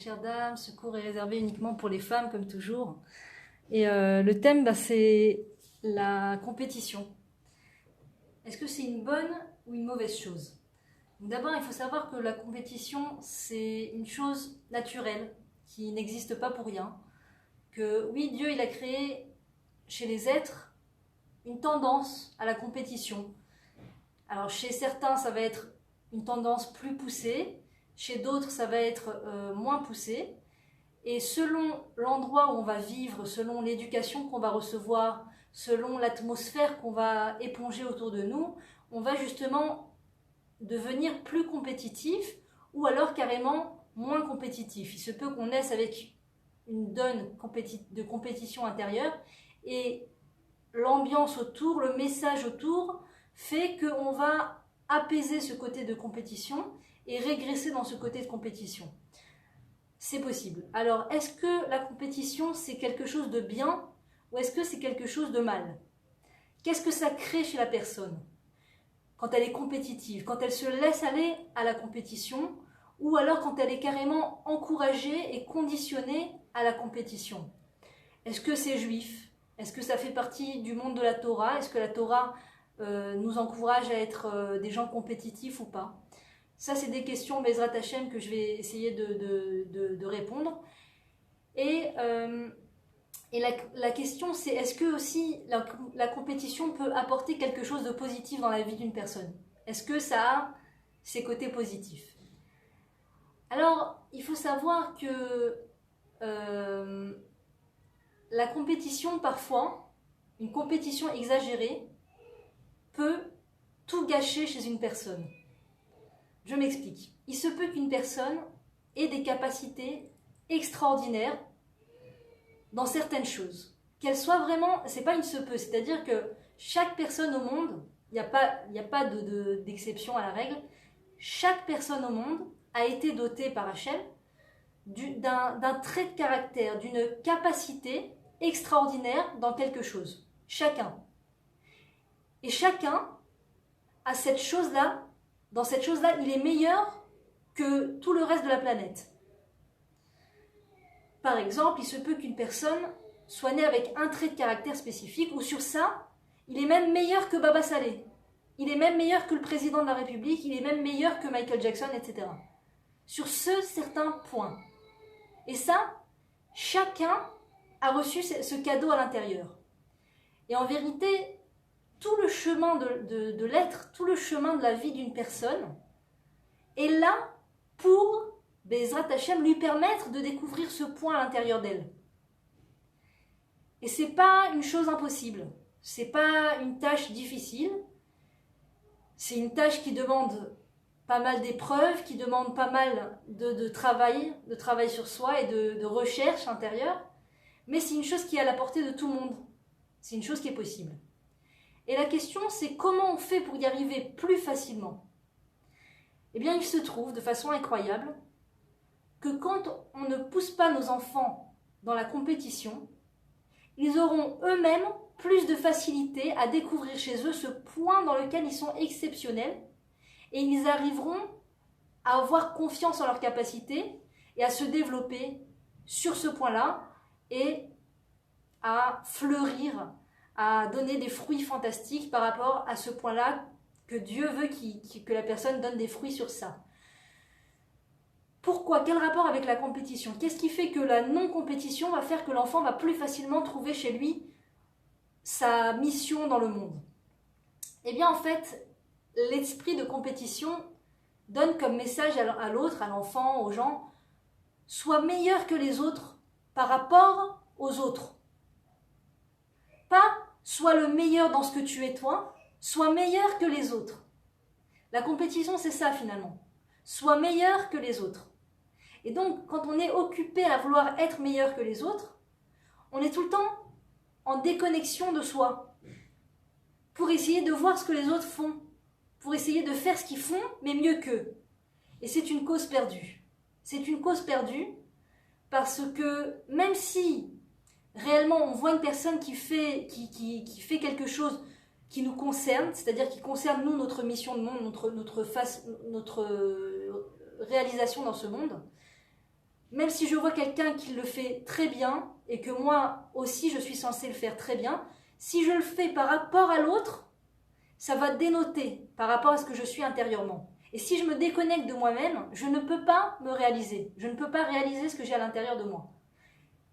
Chère dame, ce cours est réservé uniquement pour les femmes, comme toujours. Et le thème, c'est la compétition. Est-ce que c'est une bonne ou une mauvaise chose? D'abord, il faut savoir que la compétition, c'est une chose naturelle, qui n'existe pas pour rien. Que oui, Dieu, il a créé chez les êtres une tendance à la compétition. Alors, chez certains, ça va être une tendance plus poussée. Chez d'autres, ça va être moins poussé. Et selon l'endroit où on va vivre, selon l'éducation qu'on va recevoir, selon l'atmosphère qu'on va éponger autour de nous, on va justement devenir plus compétitif ou alors carrément moins compétitif. Il se peut qu'on naisse avec une donne de compétition intérieure et l'ambiance autour, le message autour fait qu'on va apaiser ce côté de compétition et régresser dans ce côté de compétition. C'est possible. Alors, est-ce que la compétition, c'est quelque chose de bien ou est-ce que c'est quelque chose de mal? Qu'est-ce que ça crée chez la personne quand elle est compétitive, quand elle se laisse aller à la compétition ou alors quand elle est carrément encouragée et conditionnée à la compétition? Est-ce que c'est juif? Est-ce que ça fait partie du monde de la Torah? Est-ce que la Torah nous encourage à être des gens compétitifs ou pas? Ça, c'est des questions, Bezrat Hashem, que je vais essayer de répondre. Et la question, c'est est-ce que aussi la compétition peut apporter quelque chose de positif dans la vie d'une personne? Est-ce que ça a ses côtés positifs? Alors, il faut savoir que la compétition, parfois, une compétition exagérée, peut tout gâcher chez une personne. Je m'explique. Il se peut qu'une personne ait des capacités extraordinaires dans certaines choses. Qu'elle soit vraiment... C'est pas une se peut, c'est-à-dire que chaque personne au monde, il n'y a pas d'exception à la règle, chaque personne au monde a été dotée par Hachem d'un trait de caractère, d'une capacité extraordinaire dans quelque chose. Chacun. Et chacun a cette chose-là. Dans cette chose-là, il est meilleur que tout le reste de la planète. Par exemple, il se peut qu'une personne soit née avec un trait de caractère spécifique, ou sur ça, il est même meilleur que Baba Saleh. Il est même meilleur que le président de la République, il est même meilleur que Michael Jackson, etc. Sur ce certain point. Et ça, chacun a reçu ce cadeau à l'intérieur. Et en vérité, tout le chemin de l'être, tout le chemin de la vie d'une personne est là pour, Bezrat Hashem, lui permettre de découvrir ce point à l'intérieur d'elle. Et c'est pas une chose impossible, c'est pas une tâche difficile, c'est une tâche qui demande pas mal d'épreuves, qui demande pas mal de travail sur soi et de recherche intérieure, mais c'est une chose qui est à la portée de tout le monde, c'est une chose qui est possible. Et la question, c'est comment on fait pour y arriver plus facilement? Eh bien, il se trouve, de façon incroyable, que quand on ne pousse pas nos enfants dans la compétition, ils auront eux-mêmes plus de facilité à découvrir chez eux ce point dans lequel ils sont exceptionnels et ils arriveront à avoir confiance en leurs capacités et à se développer sur ce point-là et à fleurir, à donner des fruits fantastiques par rapport à ce point-là que Dieu veut que la personne donne des fruits sur ça. Pourquoi? Quel rapport avec la compétition? Qu'est-ce qui fait que la non-compétition va faire que l'enfant va plus facilement trouver chez lui sa mission dans le monde? Eh bien, en fait, l'esprit de compétition donne comme message à l'autre, à l'enfant, aux gens, sois meilleur que les autres par rapport aux autres. Pas sois le meilleur dans ce que tu es toi, sois meilleur que les autres. La compétition, c'est ça finalement. Sois meilleur que les autres. Et donc, quand on est occupé à vouloir être meilleur que les autres, on est tout le temps en déconnexion de soi pour essayer de voir ce que les autres font, pour essayer de faire ce qu'ils font, mais mieux qu'eux. Et c'est une cause perdue. C'est une cause perdue parce que même si réellement on voit une personne qui fait quelque chose qui nous concerne, c'est-à-dire qui concerne nous, notre mission de monde, notre réalisation dans ce monde, même si je vois quelqu'un qui le fait très bien, et que moi aussi je suis censée le faire très bien, si je le fais par rapport à l'autre, ça va dénoter par rapport à ce que je suis intérieurement. Et si je me déconnecte de moi-même, je ne peux pas me réaliser. Je ne peux pas réaliser ce que j'ai à l'intérieur de moi.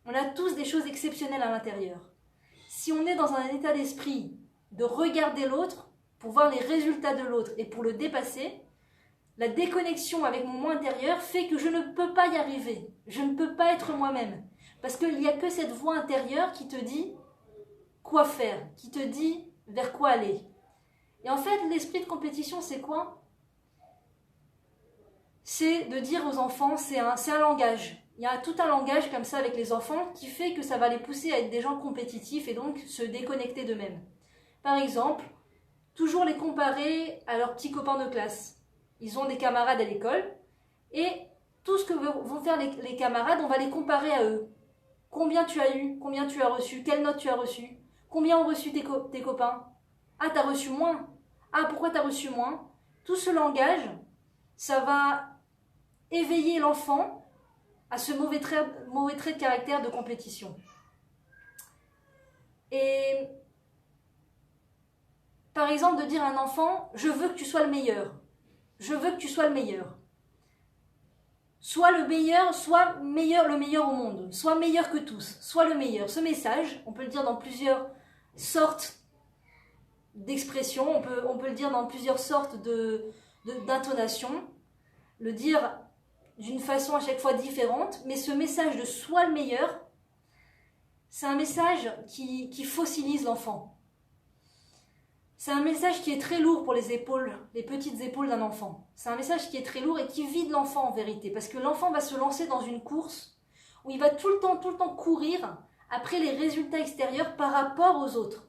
On a tous des choses exceptionnelles à l'intérieur. Si on est dans un état d'esprit de regarder l'autre, pour voir les résultats de l'autre et pour le dépasser, la déconnexion avec mon moi intérieur fait que je ne peux pas y arriver. Je ne peux pas être moi-même. Parce qu'il n'y a que cette voix intérieure qui te dit quoi faire, qui te dit vers quoi aller. Et en fait, l'esprit de compétition, c'est quoi? C'est de dire aux enfants, c'est un langage. Il y a tout un langage comme ça avec les enfants qui fait que ça va les pousser à être des gens compétitifs et donc se déconnecter d'eux-mêmes. Par exemple, toujours les comparer à leurs petits copains de classe. Ils ont des camarades à l'école et tout ce que vont faire les camarades, on va les comparer à eux. Combien tu as eu? Combien tu as reçu? Quelle note tu as reçue? Combien ont reçu tes copains? Ah, t'as reçu moins. Ah, pourquoi t'as reçu moins? Tout ce langage, ça va éveiller l'enfant à ce mauvais trait de caractère de compétition. Et par exemple, de dire à un enfant, je veux que tu sois le meilleur. Je veux que tu sois le meilleur. Sois le meilleur, sois meilleur, le meilleur au monde. Sois meilleur que tous. Sois le meilleur. Ce message, on peut le dire dans plusieurs sortes d'expressions, on peut le dire dans plusieurs sortes d'intonations, le dire d'une façon à chaque fois différente, mais ce message de sois le meilleur, c'est un message qui fossilise l'enfant. C'est un message qui est très lourd pour les épaules, les petites épaules d'un enfant. C'est un message qui est très lourd et qui vide l'enfant en vérité, parce que l'enfant va se lancer dans une course où il va tout le temps courir après les résultats extérieurs par rapport aux autres.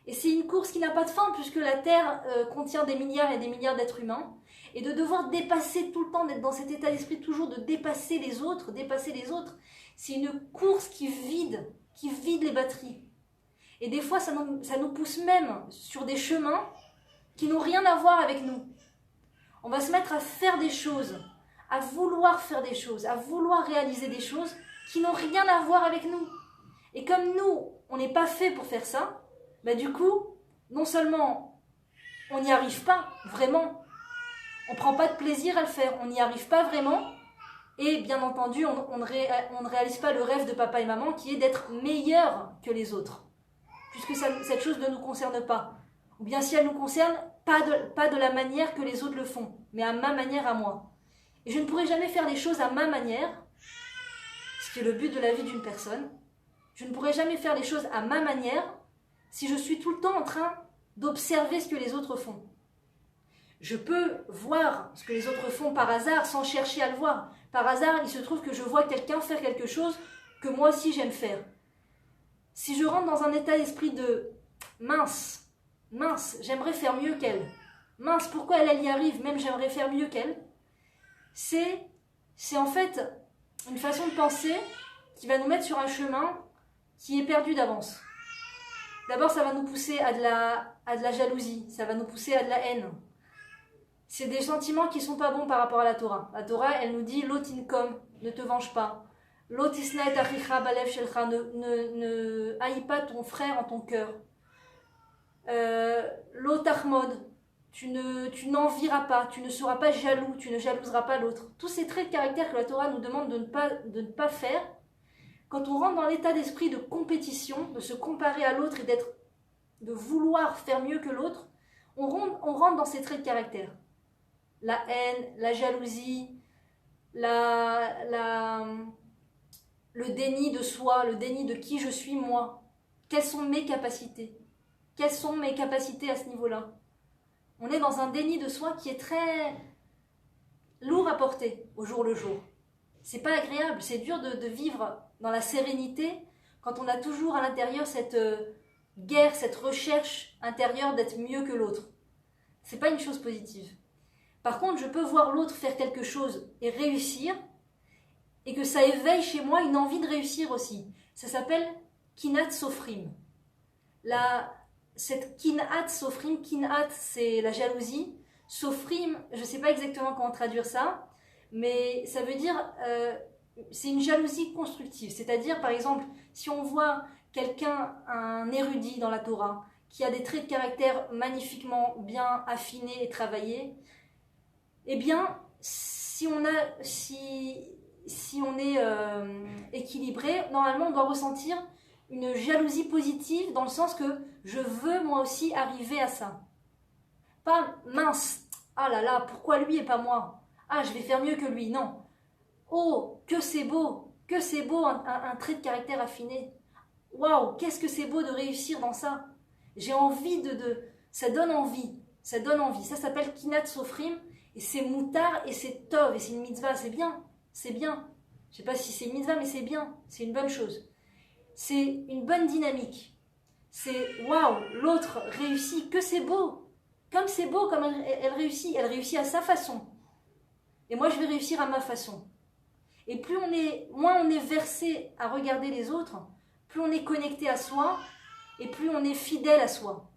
Et c'est une course qui n'a pas de fin, puisque la Terre contient des milliards et des milliards d'êtres humains, et de devoir dépasser tout le temps, d'être dans cet état d'esprit toujours de dépasser les autres, c'est une course qui vide les batteries. Et des fois, ça nous pousse même sur des chemins qui n'ont rien à voir avec nous. On va se mettre à faire des choses, à vouloir faire des choses, à vouloir réaliser des choses qui n'ont rien à voir avec nous. Et comme nous, on n'est pas fait pour faire ça, bah du coup, non seulement on n'y arrive pas vraiment, on ne prend pas de plaisir à le faire, on n'y arrive pas vraiment, et bien entendu, on ne réalise pas le rêve de papa et maman qui est d'être meilleur que les autres, puisque cette chose ne nous concerne pas. Ou bien si elle nous concerne, pas de la manière que les autres le font, mais à ma manière, à moi. Et je ne pourrai jamais faire les choses à ma manière, ce qui est le but de la vie d'une personne. Je ne pourrai jamais faire les choses à ma manière si je suis tout le temps en train d'observer ce que les autres font. Je peux voir ce que les autres font par hasard sans chercher à le voir. Par hasard, il se trouve que je vois quelqu'un faire quelque chose que moi aussi j'aime faire. Si je rentre dans un état d'esprit de mince, j'aimerais faire mieux qu'elle. Mince, pourquoi elle y arrive, même j'aimerais faire mieux qu'elle. C'est en fait une façon de penser qui va nous mettre sur un chemin qui est perdu d'avance. D'abord, ça va nous pousser à de la jalousie, ça va nous pousser à de la haine. C'est des sentiments qui ne sont pas bons par rapport à la Torah. La Torah, elle nous dit « Lotinkom », ne te venge pas. « Lotisna et achicha balev shelcha », ne haïs pas ton frère en ton cœur. « Lotachmod », tu n'envieras pas, tu ne seras pas jaloux, tu ne jalouseras pas l'autre. Tous ces traits de caractère que la Torah nous demande de ne pas faire, quand on rentre dans l'état d'esprit de compétition, de se comparer à l'autre et de vouloir faire mieux que l'autre, on rentre dans ces traits de caractère. La haine, la jalousie, le déni de soi, le déni de qui je suis moi. Quelles sont mes capacités? Quelles sont mes capacités à ce niveau-là? On est dans un déni de soi qui est très lourd à porter au jour le jour. C'est pas agréable, c'est dur de vivre dans la sérénité quand on a toujours à l'intérieur cette guerre, cette recherche intérieure d'être mieux que l'autre. C'est pas une chose positive. Par contre, je peux voir l'autre faire quelque chose et réussir, et que ça éveille chez moi une envie de réussir aussi. Ça s'appelle Kinat Sofrim. Cette Kinat Sofrim, Kinat c'est la jalousie, Sofrim, je ne sais pas exactement comment traduire ça, mais ça veut dire c'est une jalousie constructive. C'est-à-dire, par exemple, si on voit quelqu'un, un érudit dans la Torah, qui a des traits de caractère magnifiquement bien affinés et travaillés, eh bien, si on est équilibré, normalement, on doit ressentir une jalousie positive dans le sens que je veux moi aussi arriver à ça. Pas mince, ah là là, pourquoi lui et pas moi? Ah, je vais faire mieux que lui. Non. Oh, que c'est beau un trait de caractère affiné. Waouh, qu'est-ce que c'est beau de réussir dans ça. J'ai envie ça donne envie. Ça donne envie. Ça s'appelle Kinat Sofrim. Et c'est moutar et c'est tov. Et c'est une mitzvah. C'est bien. C'est bien. Je sais pas si c'est une mitzvah, mais c'est bien. C'est une bonne chose. C'est une bonne dynamique. C'est waouh, l'autre réussit. Que c'est beau. Comme c'est beau, comme elle réussit. Elle réussit à sa façon. Et moi, je vais réussir à ma façon. Et moins on est versé à regarder les autres, plus on est connecté à soi et plus on est fidèle à soi.